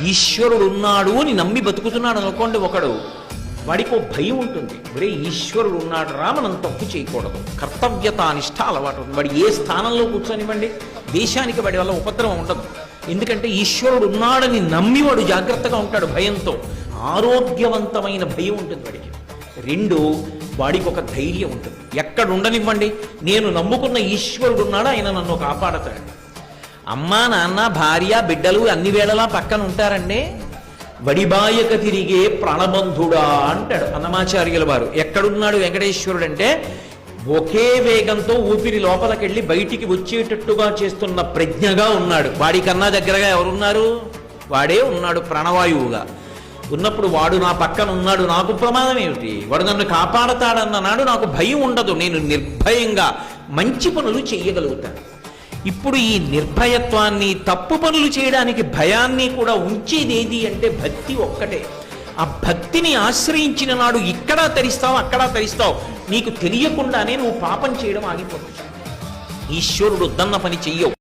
ఈశ్వరుడు ఉన్నాడు అని నమ్మి బతుకుతున్నాడు అనుకోండి ఒకడు, వాడికి భయం ఉంటుంది. ఒరే ఈశ్వరుడు ఉన్నాడు రా, మనం తప్పు చేయకూడదు, కర్తవ్యతానిష్ట అలవాటు ఉంటుంది. వాడు ఏ స్థానంలో కూర్చొనివ్వండి, దేశానికి వాడి వల్ల ఉపద్రవం ఉండదు. ఎందుకంటే ఈశ్వరుడు ఉన్నాడని నమ్మి వాడు జాగ్రత్తగా ఉంటాడు, భయంతో ఆరోగ్యవంతమైన భయం ఉంటుంది వాడికి. రెండు, వాడికి ఒక ధైర్యం ఉంటుంది. ఎక్కడ ఉండనివ్వండి, నేను నమ్ముకున్న ఈశ్వరుడు ఉన్నాడు, ఆయన నన్ను కాపాడతాడు. అమ్మా నాన్న భార్య బిడ్డలు అన్ని వేళలా పక్కన ఉంటారండి. వడిబాయక తిరిగే ప్రాణబంధుడా అంటాడు అన్నమాచార్యుల వారు. ఎక్కడున్నాడు వెంకటేశ్వరుడు అంటే, ఒకే వేగంతో ఊపిరి లోపలికెళ్ళి బయటికి వచ్చేటట్టుగా చేస్తున్న ప్రజ్ఞగా ఉన్నాడు. వాడికన్నా దగ్గరగా ఎవరున్నారు? వాడే ఉన్నాడు ప్రాణవాయువుగా. ఉన్నప్పుడు వాడు నా పక్కన ఉన్నాడు, నాకు ప్రమాదం ఏమిటి? వాడు నన్ను కాపాడతాడన్ననాడు నాకు భయం ఉండదు, నేను నిర్భయంగా మంచి పనులు చెయ్యగలుగుతాను. ఇప్పుడు ఈ నిర్భయత్వాన్ని, తప్పు పనులు చేయడానికి భయాన్ని కూడా ఉంచేది ఏది అంటే భక్తి ఒక్కటే. ఆ భక్తిని ఆశ్రయించిన నాడు ఇక్కడా తరిస్తావు, అక్కడా తరిస్తావు. నీకు తెలియకుండానే నువ్వు పాపం చేయడం ఆగిపోతుంది. ఈశ్వరుడు వద్దన్న పని చెయ్యవు.